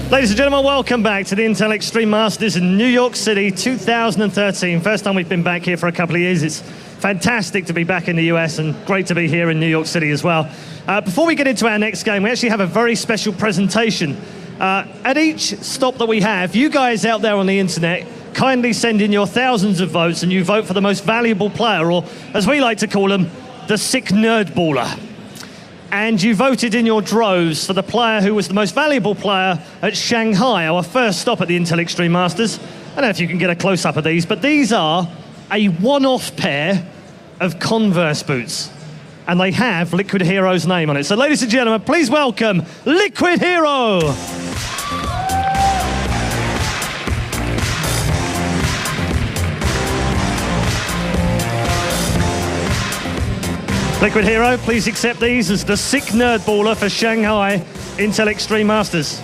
Ladies and gentlemen, welcome back to the Intel Extreme Masters in New York City 2013. First time we've been back here for a couple of years. It's fantastic to be back in the US and great to be here in New York City as well. Before we get into our next game, we actually have a very special presentation. At each stop that we have, you guys out there on the internet kindly send in your thousands of votes and you vote for the most valuable player, or as we like to call them, the sick nerd baller. And you voted in your droves for the player who was the most valuable player at Shanghai, our first stop at the Intel Extreme Masters. I don't know if you can get a close-up of these, but these are a one-off pair of Converse boots. And they have Liquid HerO's name on it. So ladies and gentlemen, please welcome Liquid HerO! Liquid HerO, please accept these as the sick nerd baller for Shanghai Intel Extreme Masters.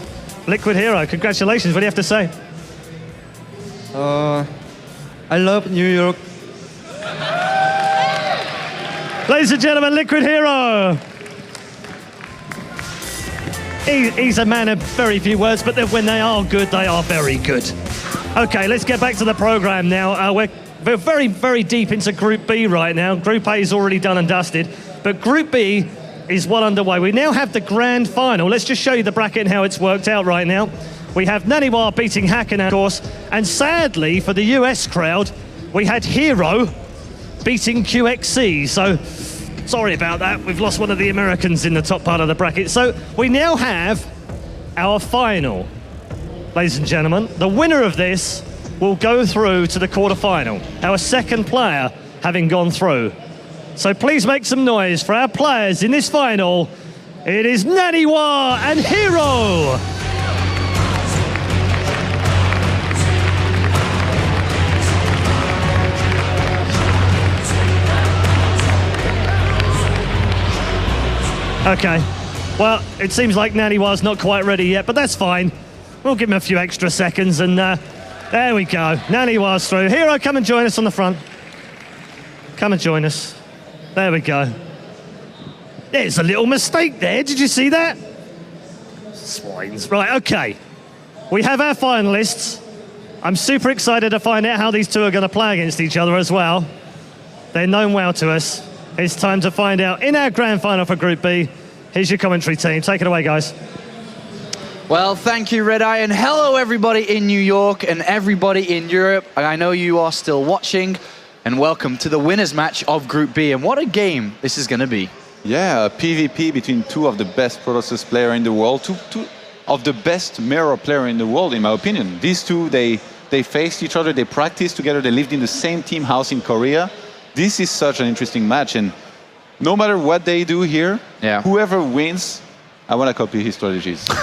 Liquid HerO, congratulations. What do you have to say? I love New York. Ladies and gentlemen, Liquid HerO. He's a man of very few words, but when they are good, they are very good. Okay, let's get back to the program now. We're very, very deep into Group B right now. Group A is already done and dusted, but Group B is well underway. We now have the grand final. Let's just show you the bracket and how it's worked out right now. We have NaNiwa beating Hakan, of course, and sadly for the US crowd, we had HerO beating QXC. So sorry about that. We've lost one of the Americans in the top part of the bracket. So we now have our final. Ladies and gentlemen, the winner of this will go through to the quarterfinal, our second player having gone through. So please make some noise for our players in this final. It is NaNiwa and HerO. Okay, well, it seems like NaNiwa's not quite ready yet, but that's fine. We'll give him a few extra seconds and there we go. NaNiwa's through. HerO, come and join us on the front. Come and join us. There we go. There's a little mistake there. Did you see that? Swines. Right, okay. We have our finalists. I'm super excited to find out how these two are going to play against each other as well. They're known well to us. It's time to find out in our grand final for Group B. Here's your commentary team. Take it away, guys. Well, thank you, Red Eye, and hello everybody in New York and everybody in Europe. I know you are still watching, and welcome to the winners match of Group B. And what a game this is going to be. Yeah, a PvP between two of the best Protoss players in the world, two of the best mirror player in the world, in my opinion. These two, they faced each other, they practiced together, they lived in the same team house in Korea. This is such an interesting match, and no matter what they do here, whoever wins, I want to copy his strategies. All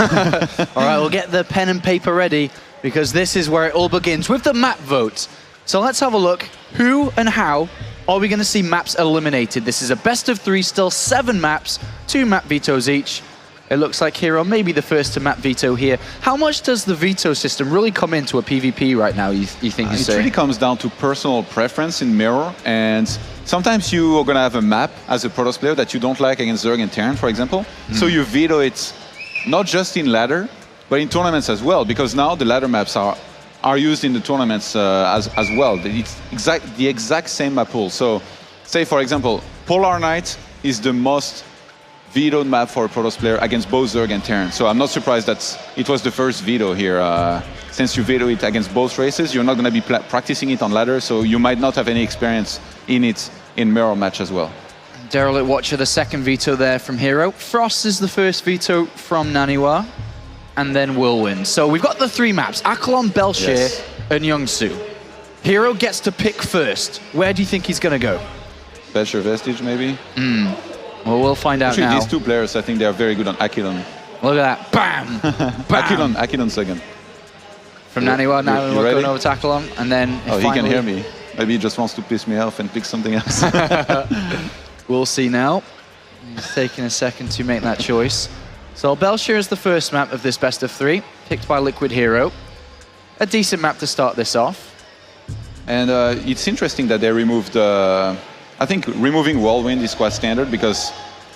right, we'll get the pen and paper ready because this is where it all begins with the map votes. So let's have a look. Who and how are we going to see maps eliminated? This is a best of 3, still 7 maps, 2 map vetoes each. It looks like HerO may be the first to map veto here. How much does the veto system really come into a PvP right now, you think? It really comes down to personal preference in mirror, and sometimes you are going to have a map as a Protoss player that you don't like against Zerg and Terran, for example. So you veto it not just in ladder, but in tournaments as well, because now the ladder maps are used in the tournaments as well. It's the exact same map pool. So say, for example, Polar Knight is the most vetoed map for a Protoss player against both Zerg and Terran. So I'm not surprised that it was the first veto here. Since you veto it against both races, you're not going to be practicing it on ladder, so you might not have any experience in it in mirror match as well. Derelict Watcher, the second veto there from HerO. Frost is the first veto from NaNiwa, and then Whirlwind. So we've got the 3 maps, Akalon, Belshir, and Youngsu. HerO gets to pick first. Where do you think he's going to go? Belshir Vestige, maybe? Well, we'll find out now. These 2 players, I think they are very good on Akilon. Look at that. Bam! Bam! Akilon second. From NaNiwa, now we're going over to Akalon, and then he can hear me. Maybe he just wants to piss me off and pick something else. We'll see now. He's taking a second to make that choice. So Belshir is the first map of this best of 3, picked by Liquid HerO. A decent map to start this off. And it's interesting that they removed, I think removing Whirlwind is quite standard because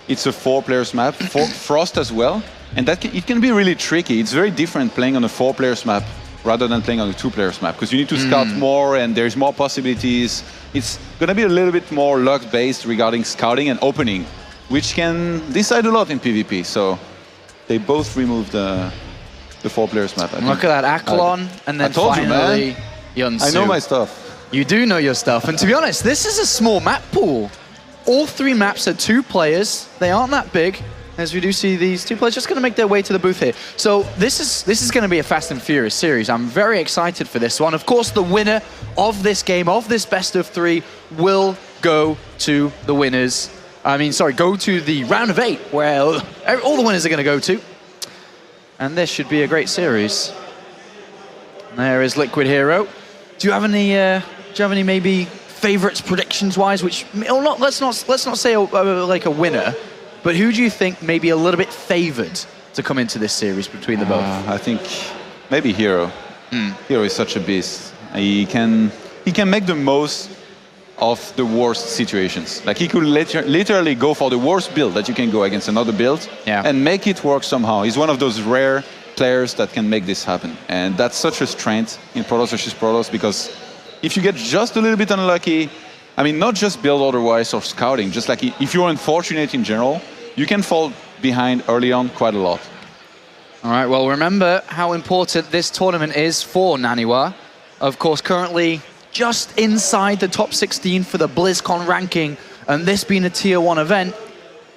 It's a 4-players map, Frost as well, and it can be really tricky. It's very different playing on a 4-players map rather than playing on a 2-players map, because you need to scout more and there's more possibilities. It's going to be a little bit more luck-based regarding scouting and opening, which can decide a lot in PvP. So they both removed the 4-players map. Look at that, Aklon, and then finally Yunsu. I know my stuff. You do know your stuff, and to be honest, this is a small map pool. All 3 maps are 2 players. They aren't that big, as we do see these 2 players just going to make their way to the booth here. So this is going to be a Fast and Furious series. I'm very excited for this one. Of course, the winner of this game, of this best of 3, will go to the winners. Go to the round of 8, where all the winners are going to go to. And this should be a great series. There is Liquid HerO. Do you have any maybe favorites predictions-wise? Let's not say like a winner, but who do you think may be a little bit favored to come into this series between the both? I think maybe HerO. HerO is such a beast. He can make the most of the worst situations. Like he could literally go for the worst build that you can go against another build and make it work somehow. He's one of those rare players that can make this happen, and that's such a strength in Protoss versus Protoss, because if you get just a little bit unlucky, not just build otherwise or scouting, just like if you're unfortunate in general, you can fall behind early on quite a lot. All right, well, remember how important this tournament is for NaNiwa. Of course, currently just inside the top 16 for the BlizzCon ranking, and this being a tier 1 event,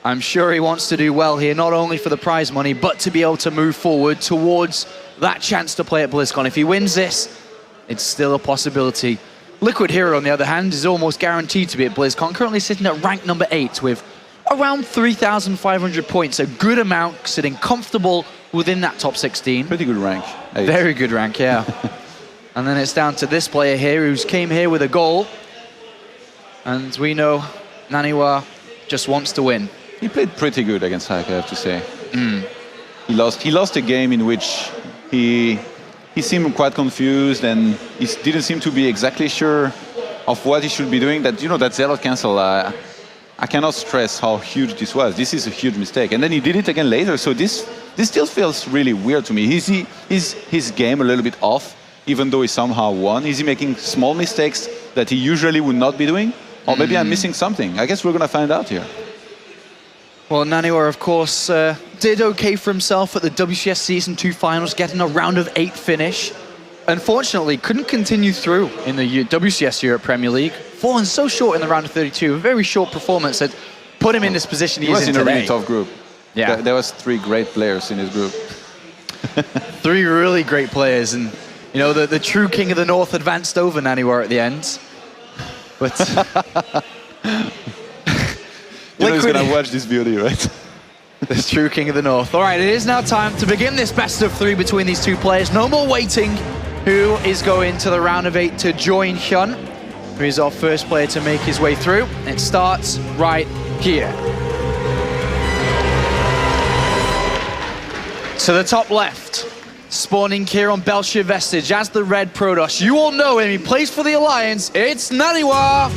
I'm sure he wants to do well here, not only for the prize money, but to be able to move forward towards that chance to play at BlizzCon. If he wins this, it's still a possibility. Liquid HerO, on the other hand, is almost guaranteed to be at BlizzCon, currently sitting at rank number 8 with around 3,500 points, a good amount, sitting comfortable within that top 16. Pretty good rank. 8. Very good rank, yeah. And then it's down to this player here who's came here with a goal. And we know NaNiwa just wants to win. He played pretty good against Hack, I have to say. He lost a game in which he seemed quite confused and he didn't seem to be exactly sure of what he should be doing. That zealot cancel, I cannot stress how huge this was. This is a huge mistake. And then he did it again later, so this still feels really weird to me. Is his game a little bit off, even though he somehow won? Is he making small mistakes that he usually would not be doing? Or maybe I'm missing something. I guess we're going to find out here. Well, NaNiwa, of course, did okay for himself at the WCS Season 2 finals, getting a round of 8 finish. Unfortunately, couldn't continue through in the WCS Europe Premier League, falling so short in the round of 32. A very short performance that put him in this position he is in today. He was in a really tough group. Yeah. There was 3 great players in his group. 3 really great players, and the true king of the North advanced over NaNiwa at the end. But He's going to watch this beauty, right? The true king of the North. All right, it is now time to begin this best of 3 between these 2 players. No more waiting. Who is going to the round of 8 to join Hyun? Who is our first player to make his way through? It starts right here. To the top left, spawning here on Belcher Vestige as the red Protoss. You all know him, he plays for the Alliance. It's NaNiwa!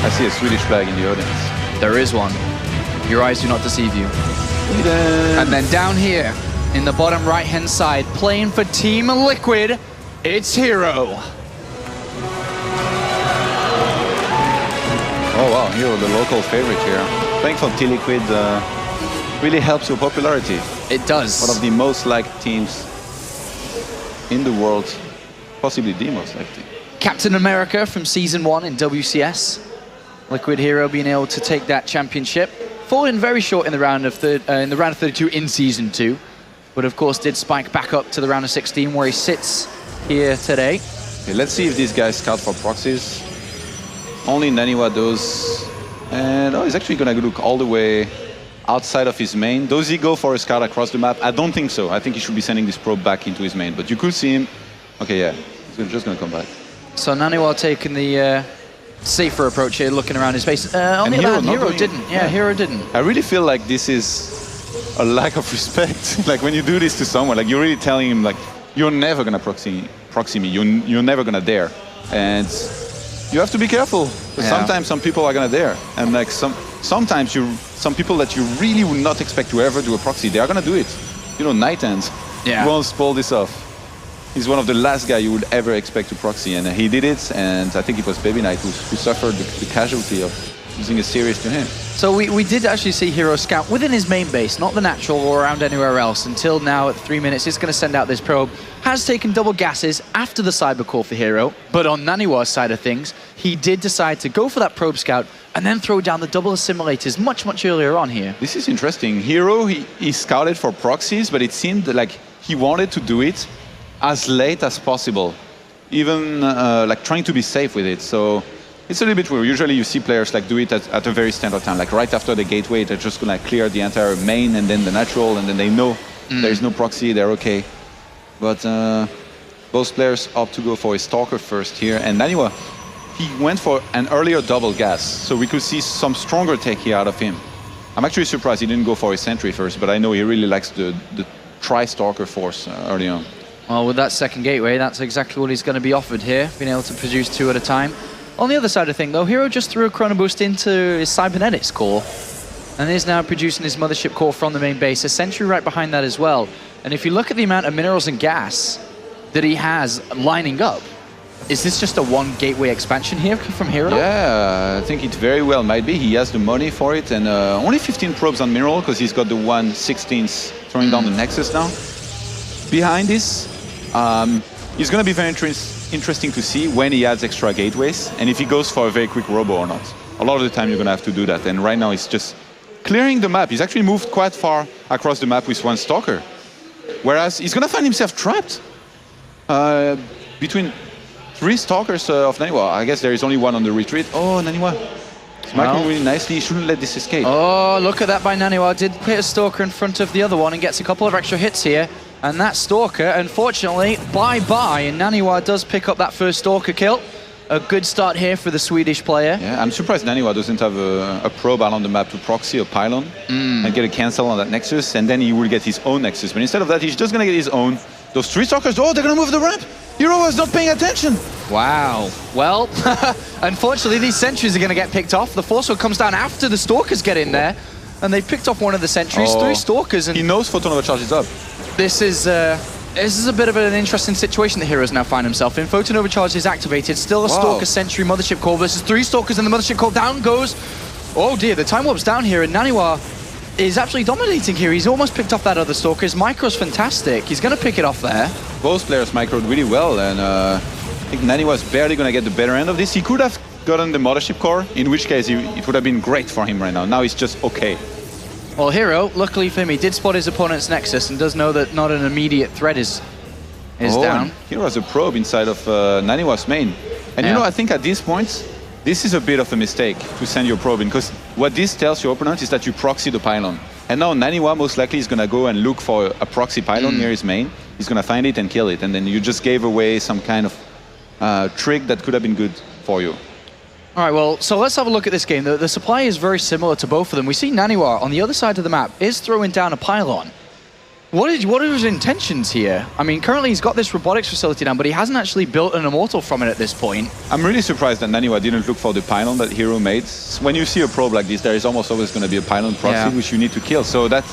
I see a Swedish flag in the audience. There is one. Your eyes do not deceive you. And then down here, in the bottom right-hand side, playing for Team Liquid, it's HerO. Oh wow, HerO, the local favorite here. Playing for Team Liquid really helps your popularity. It does. One of the most liked teams in the world, possibly the most liked team. Captain America from Season 1 in WCS. Liquid HerO being able to take that championship. Falling very short in the round of 32 in Season 2. But of course did spike back up to the round of 16 where he sits here today. Okay, let's see if these guys scout for proxies. Only NaNiwa does. And he's actually going to look all the way outside of his main. Does he go for a scout across the map? I don't think so. I think he should be sending this probe back into his main. But you could see him. Okay, yeah. He's just going to come back. So NaNiwa taking the safer approach here, looking around his face. On the other hand, HerO didn't. Yeah, HerO didn't. I really feel like this is a lack of respect. Like when you do this to someone, like you're really telling him like, you're never going to proxy me. You're never going to dare. And you have to be careful. Sometimes some people are gonna dare, and like sometimes some people that you really would not expect to ever do a proxy, they are gonna do it. You know, Night Hands won't pull this off. He's one of the last guy you would ever expect to proxy, and he did it. And I think it was Baby Knight who suffered the casualty of using a series to him. So we did actually see HerO scout within his main base, not the natural or around anywhere else. Until now, at 3 minutes, it's going to send out this probe. Has taken double gases after the cyber core for HerO, but on NaNiwa's side of things, he did decide to go for that probe scout and then throw down the double assimilators much earlier on here. This is interesting. HerO, he scouted for proxies, but it seemed like he wanted to do it as late as possible, even like trying to be safe with it. So it's a little bit weird. Usually you see players like do it at a very standard time, like right after the gateway, they're just gonna clear the entire main and then the natural, and then they know there's no proxy, they're okay. But both players opt to go for a Stalker first here, and NaNiwa, he went for an earlier double gas, so we could see some stronger take here out of him. I'm actually surprised he didn't go for a Sentry first, but I know he really likes the Tri-Stalker force early on. Well, with that second gateway, that's exactly what he's going to be offered here, being able to produce 2 at a time. On the other side of thing, though, HerO just threw a Chrono Boost into his Cybernetics core, and is now producing his Mothership core from the main base. A Sentry right behind that as well. And if you look at the amount of minerals and gas that he has lining up, is this just a 1 gateway expansion here from HerO? Yeah, I think it very well might be. He has the money for it, and only 15 probes on mineral, because he's got the 1/16 throwing down the Nexus now. Behind this, it's going to be very interesting to see when he adds extra gateways, and if he goes for a very quick robo or not. A lot of the time you're going to have to do that, and right now he's just clearing the map. He's actually moved quite far across the map with 1 Stalker, whereas he's going to find himself trapped between 3 Stalkers of NaNiwa. I guess there is only 1 on the retreat. Oh, NaNiwa. He's microing really nicely. He shouldn't let this escape. Oh, look at that by NaNiwa. Did hit a Stalker in front of the other one and gets a couple of extra hits here. And that Stalker, unfortunately, bye-bye. And NaNiwa does pick up that first Stalker kill. A good start here for the Swedish player. Yeah, I'm surprised NaNiwa doesn't have a probe out on the map to proxy a pylon and get a cancel on that Nexus, and then he will get his own Nexus. But instead of that, he's just going to get his own. Those 3 Stalkers, oh, they're going to move the ramp. HerO was not paying attention. Wow. Well, unfortunately, these sentries are going to get picked off. The Force Field comes down after the Stalkers get in there, and they picked off one of the sentries, 3 Stalkers. And he knows Photon Overcharge is up. This is a bit of an interesting situation that HerO's now find himself in. Photon Overcharge is activated. Still a Stalker Sentry Mothership Core versus 3 Stalkers in the Mothership Core. Down goes... Oh dear, the Time Warp's down here, and NaNiwa is absolutely dominating here. He's almost picked off that other Stalker. His micro's fantastic. He's going to pick it off there. Both players microed really well, and I think NaNiwa's barely going to get the better end of this. He could have gotten the Mothership Core, in which case it would have been great for him right now. Now he's just okay. Well, HerO, luckily for him, he did spot his opponent's Nexus and does know that not an immediate threat is down. HerO has a probe inside of NaNiwa's main. And you know, I think at this point, this is a bit of a mistake to send your probe in, because what this tells your opponent is that you proxy the pylon. And now NaNiwa most likely is going to go and look for a proxy pylon near his main. He's going to find it and kill it. And then you just gave away some kind of trick that could have been good for you. All right, well, so let's have a look at this game. The supply is very similar to both of them. We see NaNiwa on the other side of the map is throwing down a pylon. What are his intentions here? I mean, currently he's got this robotics facility down, but he hasn't actually built an Immortal from it at this point. I'm really surprised that NaNiwa didn't look for the pylon that HerO made. When you see a probe like this, there is almost always going to be a pylon proxy which you need to kill. So that,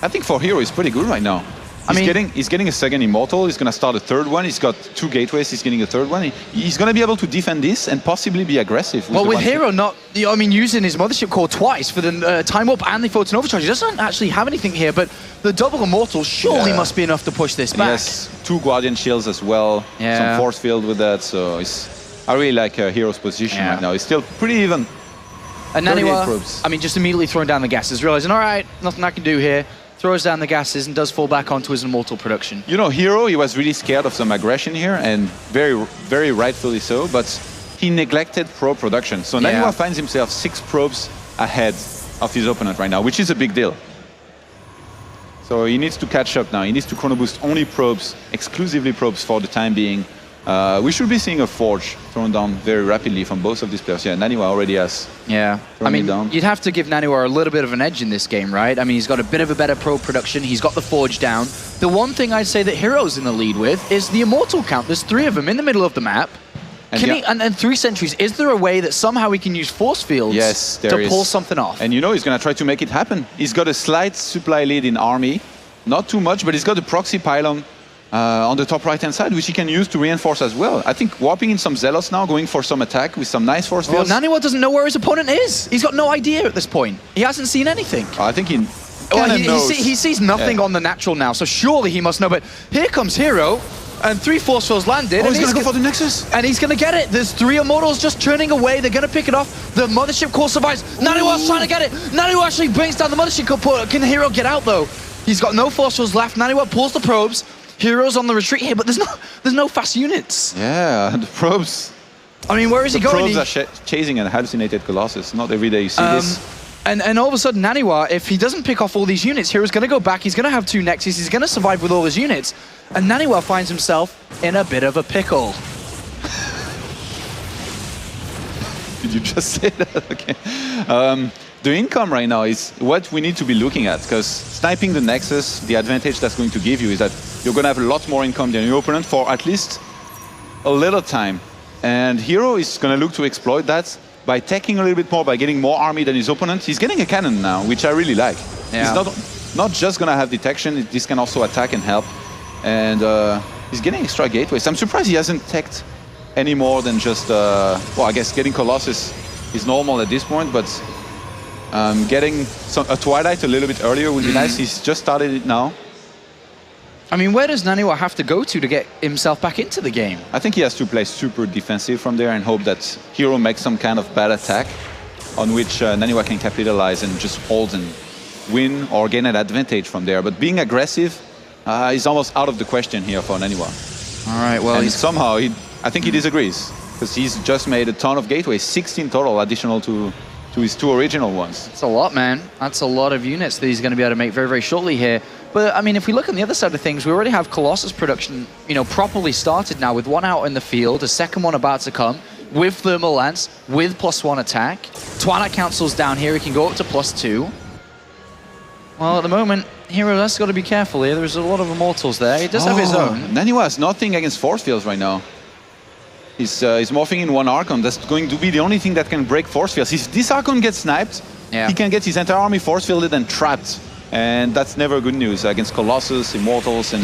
I think for HerO is pretty good right now. He's getting a second Immortal. He's going to start a third one. He's got 2 gateways. He's getting a third one. He's going to be able to defend this and possibly be aggressive. Well, with HerO using his Mothership Core twice for the Time Warp and the Photon Overcharge, he doesn't actually have anything here, but the double Immortal surely must be enough to push this back. Yes, 2 Guardian Shields as well. Some Force Field with that. So I really like HerO's position right now. It's still pretty even. And NaNiwa, just immediately throwing down the gases, realizing, all right, nothing I can do here. Throws down the gases and does fall back onto his Immortal production. You know, HerO, he was really scared of some aggression here, and very, very rightfully so, but he neglected probe production. So NaNiwa finds himself 6 probes ahead of his opponent right now, which is a big deal. So he needs to catch up now. He needs to Chrono Boost only probes, exclusively probes for the time being. We should be seeing a Forge thrown down very rapidly from both of these players. Yeah, NaNiwa already has. Yeah, you'd have to give NaNiwa a little bit of an edge in this game, right? I mean, he's got a bit of a better probe production. He's got the Forge down. The one thing I'd say that HerO's in the lead with is the Immortal count. There's 3 of them in the middle of the map. Can he, and 3 sentries, is there a way that somehow he can use force fields to pull something off? And you know he's going to try to make it happen. He's got a slight supply lead in army. Not too much, but he's got a proxy pylon on the top right-hand side, which he can use to reinforce as well. I think warping in some Zealots now, going for some attack with some nice force fields. Well, NaNiwa doesn't know where his opponent is. He's got no idea at this point. He hasn't seen anything. I think he he sees nothing on the natural now, so surely he must know. But here comes HerO, and 3 force fields landed. Oh, he's going to go for the Nexus. And he's going to get it. There's 3 Immortals just turning away. They're going to pick it off. The Mothership core survives. NaNiwa's trying to get it. NaNiwa actually brings down the Mothership core. Can HerO get out, though? He's got no force fields left. NaNiwa pulls the probes. HerO's on the retreat here, but there's no fast units. Yeah, the probes. I mean, where is he going? The probes are chasing an hallucinated Colossus. Not every day you see this. And all of a sudden, NaNiwa, if he doesn't pick off all these units, HerO's going to go back. He's going to have 2 Nexus. He's going to survive with all his units. And NaNiwa finds himself in a bit of a pickle. Did you just say that? Okay. The income right now is what we need to be looking at, because sniping the Nexus, the advantage that's going to give you is that you're going to have a lot more income than your opponent for at least a little time. And HerO is going to look to exploit that by taking a little bit more, by getting more army than his opponent. He's getting a cannon now, which I really like. Yeah. He's not just going to have detection, this can also attack and help. And he's getting extra gateways. I'm surprised he hasn't teched any more than just, well, I guess getting Colossus is normal at this point, but getting a Twilight a little bit earlier would be nice. He's just started it now. I mean, where does NaNiwa have to go to get himself back into the game? I think he has to play super defensive from there and hope that HerO makes some kind of bad attack on which NaNiwa can capitalize and just hold and win or gain an advantage from there. But being aggressive is almost out of the question here for NaNiwa. All right, well, and somehow, I think he disagrees, because he's just made a ton of gateways, 16 total additional to his 2 original ones. That's a lot, man. That's a lot of units that he's going to be able to make very, very shortly here. But, I mean, if we look on the other side of things, we already have Colossus production, you know, properly started now with 1 out in the field, a second one about to come, with Thermal Lance, with +1 attack. Twilight Council's down here, he can go up to +2. Well, at the moment, HerO has got to be careful here. There's a lot of Immortals there. He does have his own. NaNiwa has nothing against force fields right now. He's morphing in 1 Archon. That's going to be the only thing that can break force fields. If this Archon gets sniped, he can get his entire army force fielded and trapped. And that's never good news against Colossus, Immortals, and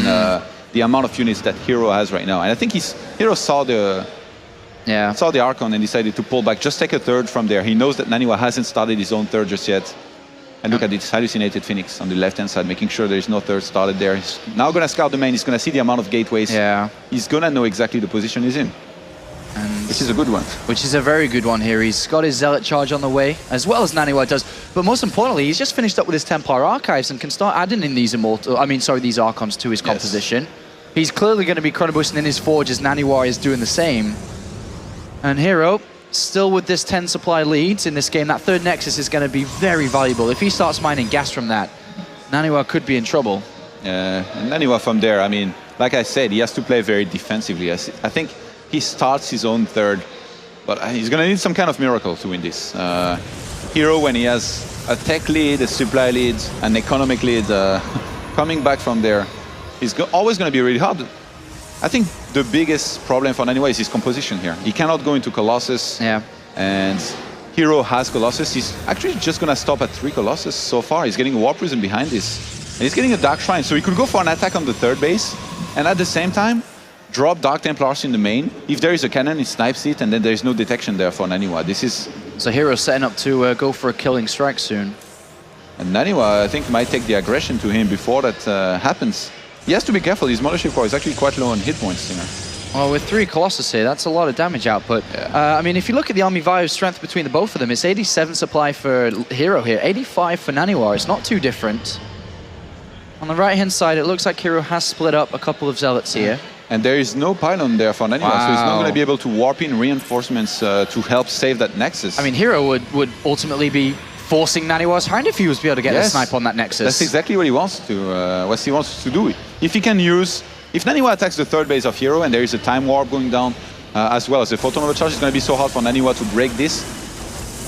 the amount of units that HerO has right now. And I think HerO saw the Archon and decided to pull back. Just take a 3rd from there. He knows that NaNiwa hasn't started his own 3rd just yet. And look at this hallucinated Phoenix on the left-hand side, making sure there's no 3rd started there. He's now going to scout the main. He's going to see the amount of gateways. He's going to know exactly the position he's in. Which is a good one. Which is a very good one here. He's got his Zealot charge on the way, as well as NaNiwa does. But most importantly, he's just finished up with his Templar Archives and can start adding in these these Archons to his composition. He's clearly going to be chrono boosting in his Forge as NaNiwa is doing the same. And HerO, still with this 10 supply leads in this game, that 3rd Nexus is going to be very valuable. If he starts mining gas from that, NaNiwa could be in trouble. Yeah, and NaNiwa from there, I mean, like I said, he has to play very defensively. I think he starts his own 3rd, but he's going to need some kind of miracle to win this. HerO, when he has a tech lead, a supply lead, an economic lead, coming back from there, he's always going to be really hard. I think the biggest problem for NaNiwa is his composition here. He cannot go into Colossus, and HerO has Colossus. He's actually just going to stop at 3 Colossus so far. He's getting a War Prison behind this, and he's getting a Dark Shrine, so he could go for an attack on the 3rd base, and at the same time, drop Dark Templars in the main. If there is a cannon, he snipes it, and then there's no detection there for NaNiwa. This is... So HerO setting up to go for a killing strike soon. And NaNiwa, I think, might take the aggression to him before that happens. He has to be careful. His Mothership Core is actually quite low on hit points here. Well, with 3 Colossus here, that's a lot of damage output. I mean, if you look at the army value strength between the both of them, it's 87 supply for HerO here, 85 for NaNiwa. It's not too different. On the right-hand side, it looks like HerO has split up a couple of Zealots here. And there is no pylon there for NaNiwa, so he's not going to be able to warp in reinforcements to help save that Nexus. I mean, HerO would ultimately be forcing NaNiwa's hand if he was to be able to get a snipe on that Nexus. That's exactly what he wants to do. If he can use... If NaNiwa attacks the 3rd base of HerO and there is a time warp going down, as well as a photon overcharge, it's going to be so hard for NaNiwa to break this.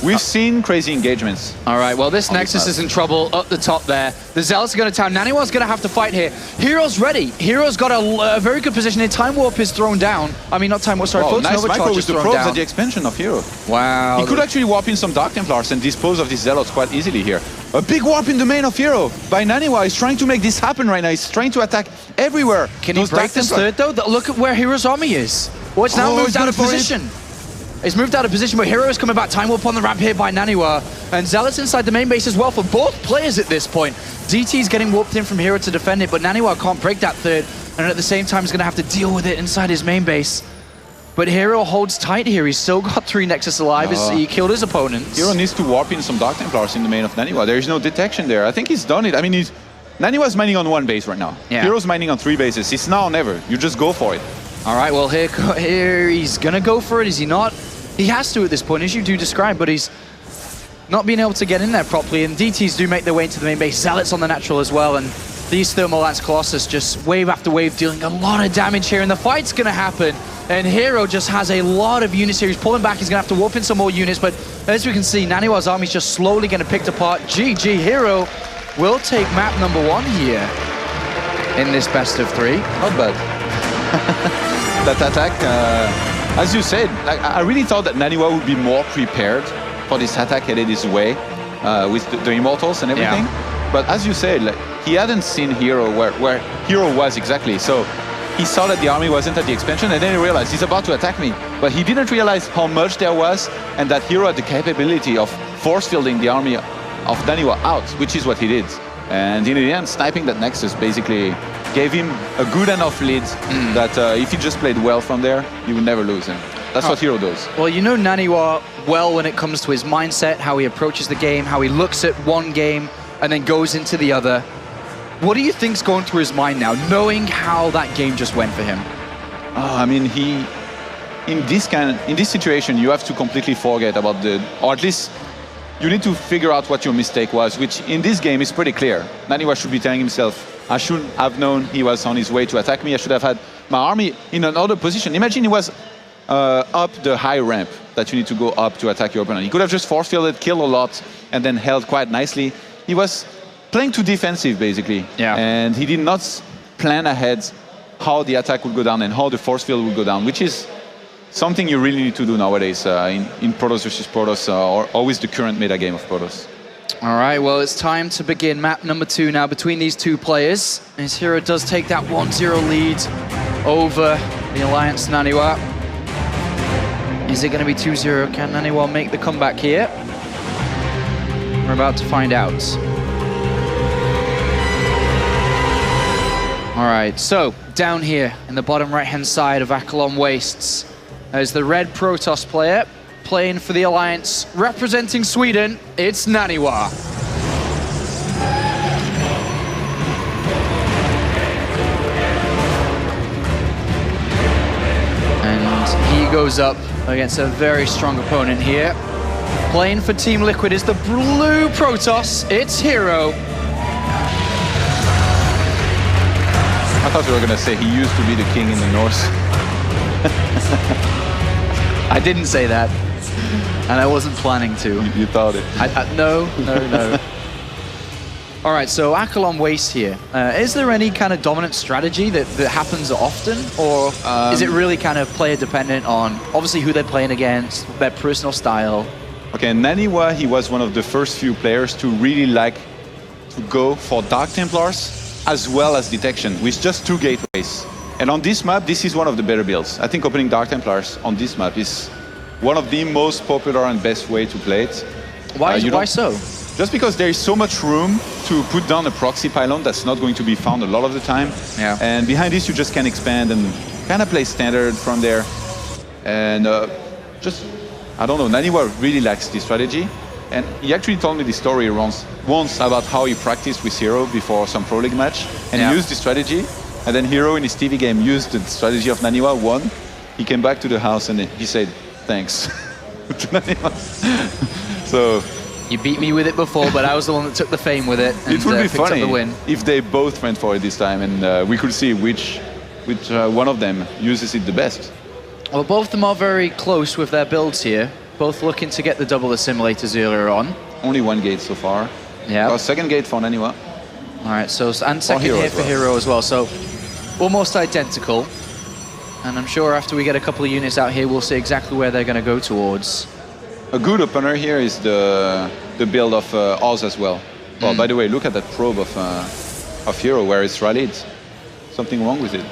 We've seen crazy engagements. All right, well, this Nexus is in trouble up the top there. The Zealots are going to town. NaNiwa's going to have to fight here. HerO's ready. HerO's got a very good position here. Time Warp is thrown down. I mean, not Time Warp, sorry. Nice micro with the probes down. at the expansion of HerO. Wow. He could actually warp in some Dark Templars and dispose of these Zealots quite easily here. A big warp in the main of HerO by NaNiwa. He's trying to make this happen right now. He's trying to attack everywhere. Can he break this third, though? Look at where HerO's army is. Well, it's now moved out of position. It's moved out of position, but HerO is coming back. Time Warp on the ramp here by NaNiwa. And Zealots inside the main base as well for both players at this point. DT is getting warped in from HerO to defend it, but NaNiwa can't break that third. And at the same time, he's going to have to deal with it inside his main base. But HerO holds tight here. He's still got 3 Nexus alive. He killed his opponents. HerO needs to warp in some Dark Templars in the main of NaNiwa. There is no detection there. I think he's done it. I mean, NaNiwa's mining on 1 base right now. Yeah. HerO's mining on 3 bases. It's now or never. You just go for it. All right, well, here he's going to go for it. Is he not? He has to at this point, as you do describe, but he's not being able to get in there properly. And DTs do make their way into the main base. Zealots on the natural as well. And these Thermal Lance Colossus just wave after wave dealing a lot of damage here. And the fight's going to happen. And HerO just has a lot of units here. He's pulling back. He's going to have to warp in some more units. But as we can see, NaNiwa's army's just slowly getting picked apart. GG, HerO will take map number 1 here in this best of 3. Not bad. That attack, as you said, I really thought that NaNiwa would be more prepared for this attack headed his way with the Immortals and everything. Yeah. But as you said, he hadn't seen HerO where HerO was exactly. So he saw that the army wasn't at the expansion, and then he realized he's about to attack me. But he didn't realize how much there was, and that HerO had the capability of force-fielding the army of NaNiwa out, which is what he did. And in the end, sniping that Nexus basically gave him a good enough lead that if he just played well from there, he would never lose him. That's what HerO does. Well, you know NaNiwa well when it comes to his mindset, how he approaches the game, how he looks at one game and then goes into the other. What do you think's going through his mind now, knowing how that game just went for him? I mean, in this situation, you have to completely forget about or at least you need to figure out what your mistake was, which in this game is pretty clear. NaNiwa should be telling himself, I should have known he was on his way to attack me. I should have had my army in another position. Imagine he was up the high ramp that you need to go up to attack your opponent. He could have just force-fielded, killed a lot, and then held quite nicely. He was playing too defensive, basically. Yeah. And he did not plan ahead how the attack would go down and how the force field would go down, which is something you really need to do nowadays in Protoss versus Protoss, or always the current meta game of Protoss. All right, well, it's time to begin map number 2 now between these 2 players. As HerO does take that 1-0 lead over the Alliance NaNiwa. Is it going to be 2-0? Can NaNiwa make the comeback here? We're about to find out. All right, so down here in the bottom right-hand side of Akelon Wastes, there's the red Protoss player playing for the Alliance, representing Sweden. It's NaNiwa. And he goes up against a very strong opponent here. Playing for Team Liquid is the blue Protoss. It's HerO. I thought you were going to say he used to be the king in the north. I didn't say that, and I wasn't planning to. You thought it. No. All right, so Akelon Waste here. Is there any kind of dominant strategy that happens often, or is it really kind of player dependent on obviously who they're playing against, their personal style? Okay, NaNiwa, he was one of the first few players to really like to go for Dark Templars as well as detection, with just 2 gateways. And on this map, this is one of the better builds. I think opening Dark Templars on this map is one of the most popular and best way to play it. Why so? Just because there is so much room to put down a proxy pylon that's not going to be found a lot of the time. Yeah. And behind this, you just can expand and kind of play standard from there. And I don't know, NaNiwa really likes this strategy. And he actually told me the story once about how he practiced with HerO before some Pro League match. And he used this strategy. And then HerO in his TV game used the strategy of NaNiwa, won. He came back to the house and he said, thanks to NaNiwa. So you beat me with it before, but I was the one that took the fame with it and it would be picked up funny the win. If they both went for it this time, and we could see which one of them uses it the best. Well, both of them are very close with their builds here. both looking to get the double assimilators earlier on. Only one gate so far. Yeah. Second gate for NaNiwa. All right, so, and second HerO here as for HerO as well, so almost identical. And I'm sure after we get a couple of units out here, we'll see exactly where they're going to go towards. A good opener here is the build of Oz as well. Well, by the way, look at that probe of HerO where it's rallied. Something wrong with it.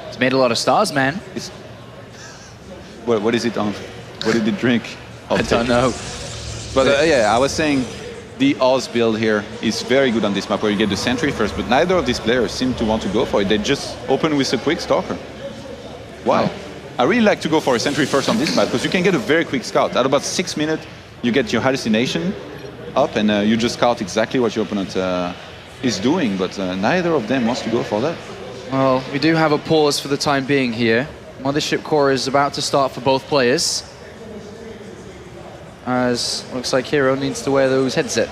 It's made a lot of stars, man. It's what is it on? What did it drink? I don't know. But yeah, I was saying the Oz build here is very good on this map where you get the sentry first, but neither of these players seem to want to go for it. They just open with a quick stalker. Wow. I really like to go for a sentry first on this map because you can get a very quick scout. At about 6 minutes, you get your hallucination up and you just scout exactly what your opponent is doing, but neither of them wants to go for that. Well, we do have a pause for the time being here. Mothership Core is about to start for both players. As looks like HerO needs to wear those headset.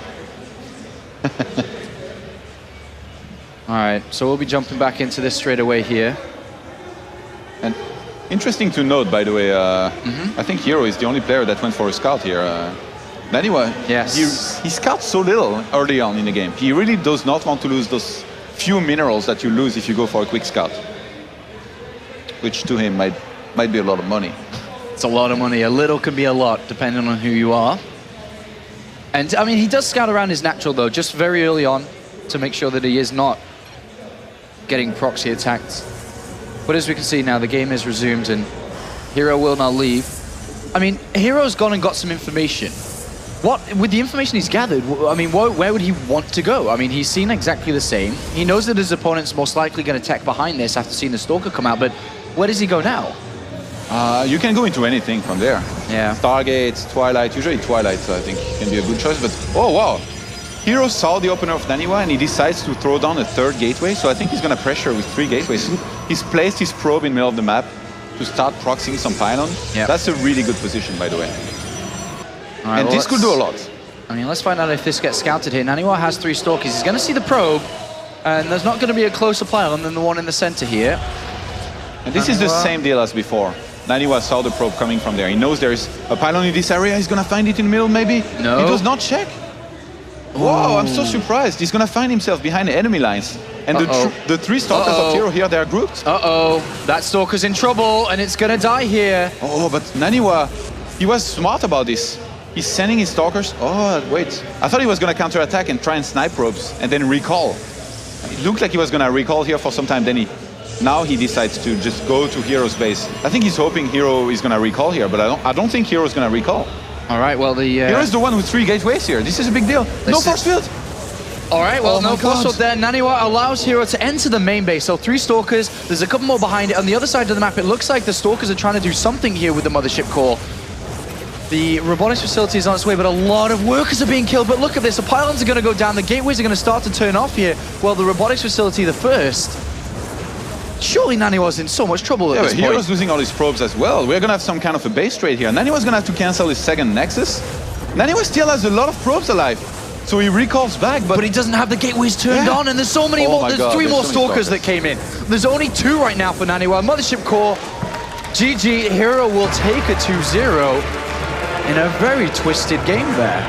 All right, so we'll be jumping back into this straight away here. And interesting to note, by the way, I think HerO is the only player that went for a scout here. NaNiwa, yes. he scouts so little early on in the game. He really does not want to lose those few minerals that you lose if you go for a quick scout, which to him might be a lot of money. It's a lot of money. A little can be a lot, depending on who you are. And, I mean, he does scout around his natural, though, just very early on to make sure that he is not getting proxy attacked. But as we can see now, the game is resumed, and HerO will now leave. I mean, HerO's gone and got some information. With the information he's gathered, I mean, where would he want to go? I mean, he's seen exactly the same. He knows that his opponent's most likely going to attack behind this after seeing the Stalker come out, but where does he go now? You can go into anything from there. Yeah. Stargates, Twilight, usually Twilight I think can be a good choice, but oh wow. HerO saw the opener of NaNiwa and he decides to throw down a third gateway, so I think he's going to pressure with 3 gateways. He's placed his probe in the middle of the map to start proxying some pylon. Yep. That's a really good position, by the way. All right, and well, this could do a lot. I mean, let's find out if this gets scouted here. NaNiwa has 3 Stalkers. He's going to see the probe, and there's not going to be a closer pylon than the one in the center here. And this is the same deal as before. NaNiwa saw the probe coming from there. He knows there's a pylon in this area. He's going to find it in the middle, maybe? No. He does not check. Whoa, I'm so surprised. He's going to find himself behind the enemy lines. And the 3 Stalkers of HerO here, they are grouped. That Stalker's in trouble, and it's going to die here. Oh, but NaNiwa, he was smart about this. He's sending his Stalkers. Oh, wait. I thought he was going to counterattack and try and snipe probes and then recall. It looked like he was going to recall here for some time. Then now he decides to just go to HerO's base. I think he's hoping HerO is going to recall here, but I don't think HerO is going to recall. All right, well, HerO is the one with 3 gateways here. This is a big deal. No force field. All right, well, no force God. field there. NaNiwa allows HerO to enter the main base. So 3 Stalkers. There's a couple more behind it. On the other side of the map, it looks like the Stalkers are trying to do something here with the Mothership Core. The robotics facility is on its way, but a lot of workers are being killed. But look at this. The pylons are going to go down. The gateways are going to start to turn off here. Well, the robotics facility, the first. Surely NaNiwa's in so much trouble at this point. HerO's losing all his probes as well. We're going to have some kind of a base trade here. NaNiwa's going to have to cancel his second Nexus. NaNiwa still has a lot of probes alive. So he recalls back, but he doesn't have the gateways turned on, and there's so many more. There's 3 more Stalkers that came in. There's only 2 right now for NaNiwa. Mothership Core, GG. HerO will take a 2-0 in a very twisted game there.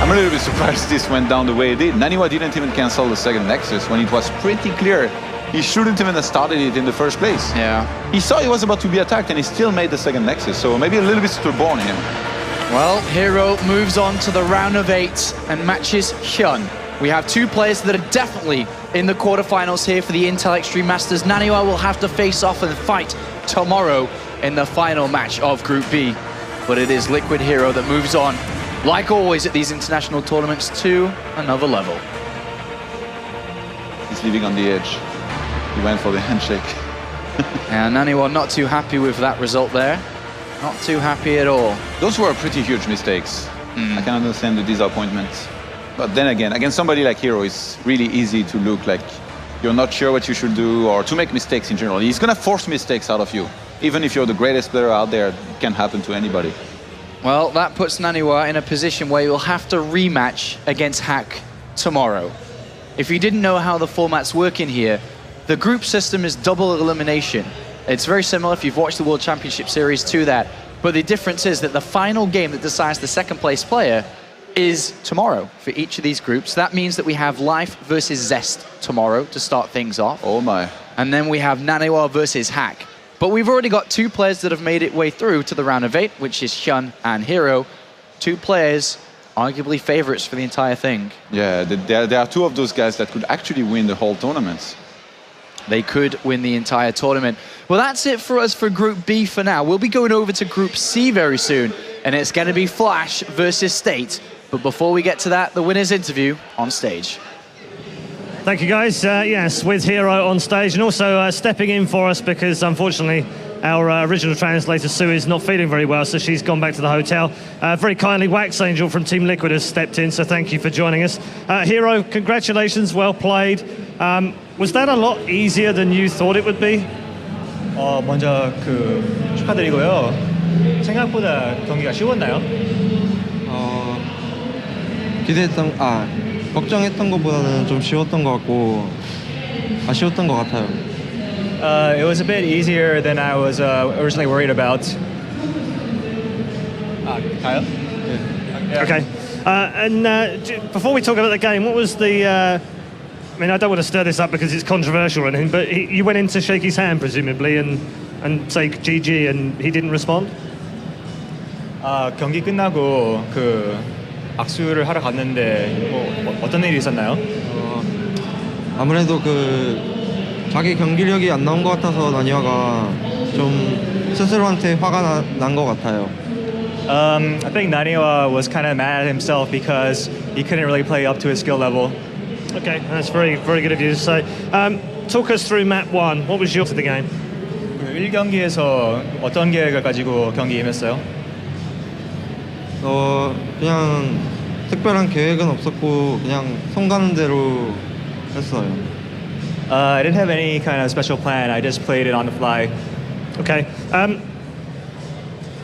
I'm a little bit surprised this went down the way it did. NaNiwa didn't even cancel the second Nexus when it was pretty clear he shouldn't even have started it in the first place. Yeah. He saw he was about to be attacked and he still made the second Nexus, so maybe a little bit stubborn him. Well, HerO moves on to the round of 8 and matches Hyun. We have 2 players that are definitely in the quarterfinals here for the Intel Extreme Masters. NaNiwa will have to face off and fight tomorrow in the final match of Group B. But it is Liquid HerO that moves on, like always at these international tournaments, to another level. He's living on the edge. He went for the handshake. And NaNiwa not too happy with that result there. Not too happy at all. Those were pretty huge mistakes. I can understand the disappointment. But then again, against somebody like HerO, it's really easy to look like you're not sure what you should do or to make mistakes in general. He's going to force mistakes out of you. Even if you're the greatest player out there, it can happen to anybody. Well, that puts NaNiwa in a position where he'll have to rematch against Hack tomorrow. If you didn't know how the formats work in here, the group system is double elimination. It's very similar, if you've watched the World Championship Series, to that. But the difference is that the final game that decides the second place player is tomorrow for each of these groups. That means that we have Life versus Zest tomorrow to start things off. Oh my. And then we have NaNiwa versus Hack. But we've already got 2 players that have made it way through to the round of 8, which is Hyun and HerO. 2 players, arguably favorites for the entire thing. Yeah, there are 2 of those guys that could actually win the whole tournament. They could win the entire tournament. Well, that's it for us for Group B for now. We'll be going over to Group C very soon, and it's going to be Flash versus State. But before we get to that, the winner's interview on stage. Thank you, guys. Yes, with HerO on stage, and also stepping in for us because, unfortunately, our original translator, Sue, is not feeling very well, so she's gone back to the hotel. Very kindly, Wax Angel from Team Liquid has stepped in, so thank you for joining us. HerO, congratulations, well played. Was that a lot easier than you thought it would be? 먼저 축하드리고요. 생각보다 경기가 쉬웠나요? 걱정했던 것보다는 좀 쉬웠던 것 같고 아쉬웠던 것 같아요. It was a bit easier than I was originally worried about. 가요? Yeah. Okay. Before we talk about the game, what was the... I mean, I don't want to stir this up because it's controversial or anything, but you went in to shake his hand, presumably, and say GG, and he didn't respond? 경기 끝나고 악수를 하러 갔는데 어떤 일이 있었나요? 아무래도 자기 경기력이 안 나온 것 같아서 나니와가 좀 스스로한테 화가 난 것 같아요. I think NaNiwa was kind of mad at himself because he couldn't really play up to his skill level. Okay, that's very, very good of you to say. Talk us through map 1. What was your to the game? 1경기에서 어떤 계획을 가지고 경기 임했어요? 그냥 특별한 계획은 없었고 그냥 손 가는 대로 했어요. I didn't have any kind of special plan. I just played it on the fly. Okay.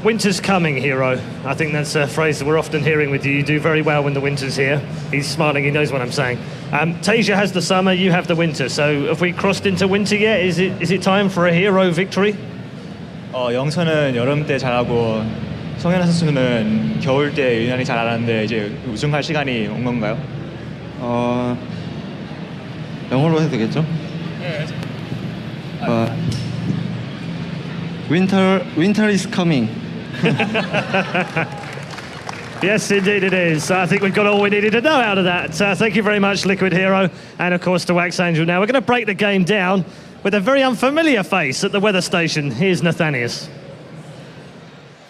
Winter's coming, HerO. I think that's a phrase that we're often hearing with you. You do very well when the winter's here. He's smiling, he knows what I'm saying. Tasia has the summer, you have the winter. So have we crossed into winter yet? Is it time for a HerO victory? 영서는 여름 때 잘하고 성현아 선수는 겨울 때 유난히 잘하는데 이제 우승할 시간이 온 건가요? 영어로 해도 되겠죠? 네. Winter is coming. Yes, indeed it is. I think we've got all we needed to know out of that. Thank you very much, Liquid HerO, and of course to Wax Angel. Now we're going to break the game down with a very unfamiliar face at the weather station. Here's Nathanius.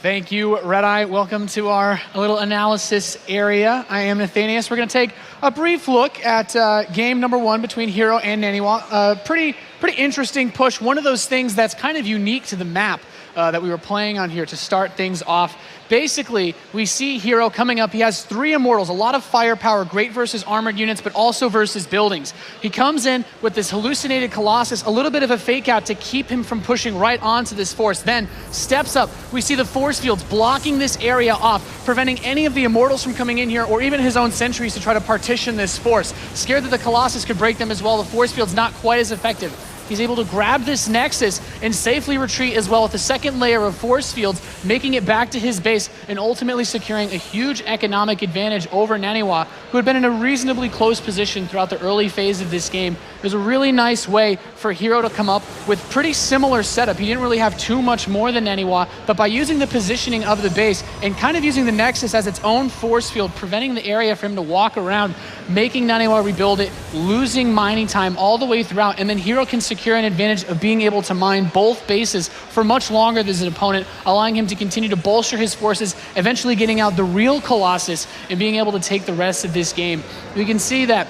Thank you, Red Eye. Welcome to our little analysis area. I am Nathanius. We're going to take a brief look at game number 1 between HerO and NaNiwa. Pretty interesting push. One of those things that's kind of unique to the map that we were playing on here to start things off. Basically, we see HerO coming up. He has 3 immortals, a lot of firepower, great versus armored units, but also versus buildings. He comes in with this hallucinated Colossus, a little bit of a fake out to keep him from pushing right onto this force. Then steps up. We see the force fields blocking this area off, preventing any of the immortals from coming in here or even his own sentries to try to partition this force. Scared that the Colossus could break them as well. The force field's not quite as effective. He's able to grab this Nexus and safely retreat as well with the second layer of force fields, making it back to his base and ultimately securing a huge economic advantage over NaNiwa, who had been in a reasonably close position throughout the early phase of this game. It was a really nice way for HerO to come up with pretty similar setup. He didn't really have too much more than NaNiwa, but by using the positioning of the base and kind of using the Nexus as its own force field, preventing the area for him to walk around, making NaNiwa rebuild it, losing mining time all the way throughout, and then HerO can secure an advantage of being able to mine both bases for much longer than his opponent, allowing him to continue to bolster his forces, eventually getting out the real Colossus and being able to take the rest of this game. We can see that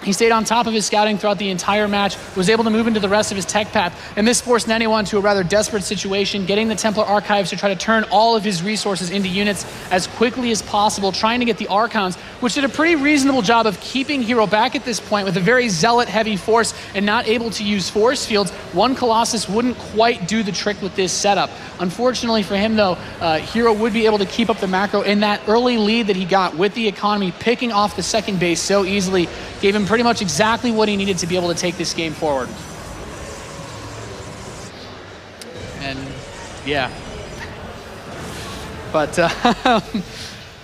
he stayed on top of his scouting throughout the entire match, was able to move into the rest of his tech path, and this forced NaNiwa into a rather desperate situation, getting the Templar Archives to try to turn all of his resources into units as quickly as possible, trying to get the Archons, which did a pretty reasonable job of keeping HerO back at this point with a very zealot-heavy force and not able to use force fields. One Colossus wouldn't quite do the trick with this setup. Unfortunately for him, though, HerO would be able to keep up the macro, and that early lead that he got with the economy, picking off the second base so easily, gave him pretty much exactly what he needed to be able to take this game forward. And yeah, But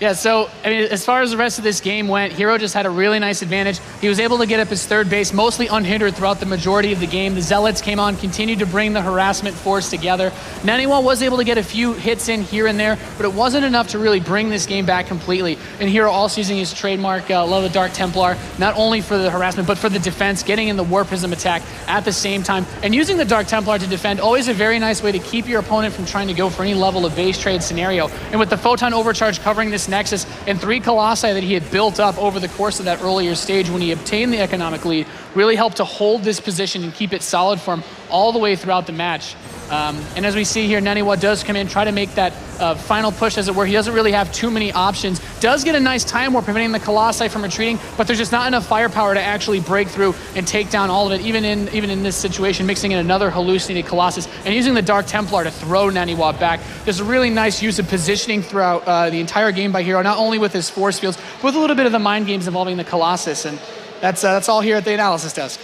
yeah, so I mean, as far as the rest of this game went, HerO just had a really nice advantage. He was able to get up his third base, mostly unhindered throughout the majority of the game. The Zealots came on, continued to bring the harassment force together. NaNiwa was able to get a few hits in here and there, but it wasn't enough to really bring this game back completely. And HerO also using his trademark Love of the Dark Templar, not only for the harassment, but for the defense, getting in the War Prism attack at the same time. And using the Dark Templar to defend, always a very nice way to keep your opponent from trying to go for any level of base trade scenario. And with the Photon Overcharge covering this Nexus and 3 Colossi that he had built up over the course of that earlier stage when he obtained the economic lead, really helped to hold this position and keep it solid for him all the way throughout the match. And as we see here, NaNiwa does come in, try to make that final push, as it were. He doesn't really have too many options. Does get a nice time warp, preventing the Colossi from retreating, but there's just not enough firepower to actually break through and take down all of it, even in this situation, mixing in another hallucinated Colossus and using the Dark Templar to throw NaNiwa back. There's a really nice use of positioning throughout the entire game by HerO, not only with his force fields, but with a little bit of the mind games involving the Colossus. And that's all here at the analysis desk.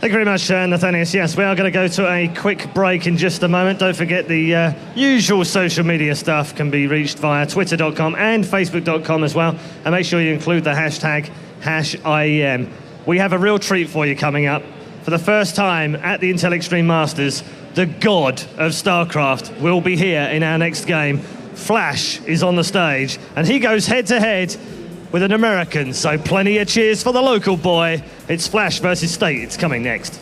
Thank you very much, Nathanius. Yes, we are going to go to a quick break in just a moment. Don't forget the usual social media stuff can be reached via twitter.com and facebook.com as well. And make sure you include the hashtag #IEM. We have a real treat for you coming up. For the first time at the Intel Extreme Masters, the god of StarCraft will be here in our next game. Flash is on the stage, and he goes head-to-head with an American, so plenty of cheers for the local boy. It's Flash versus State. It's coming next.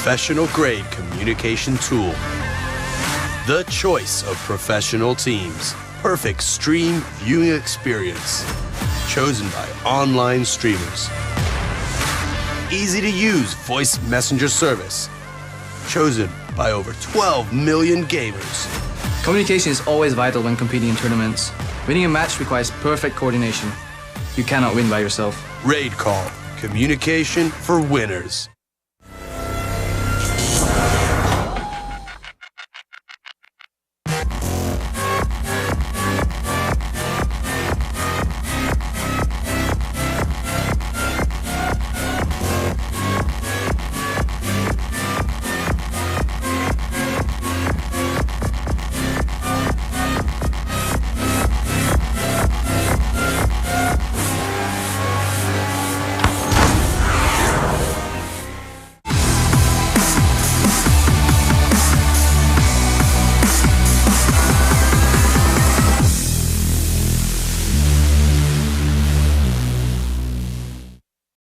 Professional-grade communication tool. The choice of professional teams. Perfect stream viewing experience. Chosen by online streamers. Easy-to-use voice messenger service. Chosen by over 12 million gamers. Communication is always vital when competing in tournaments. Winning a match requires perfect coordination. You cannot win by yourself. Raid Call. Communication for winners.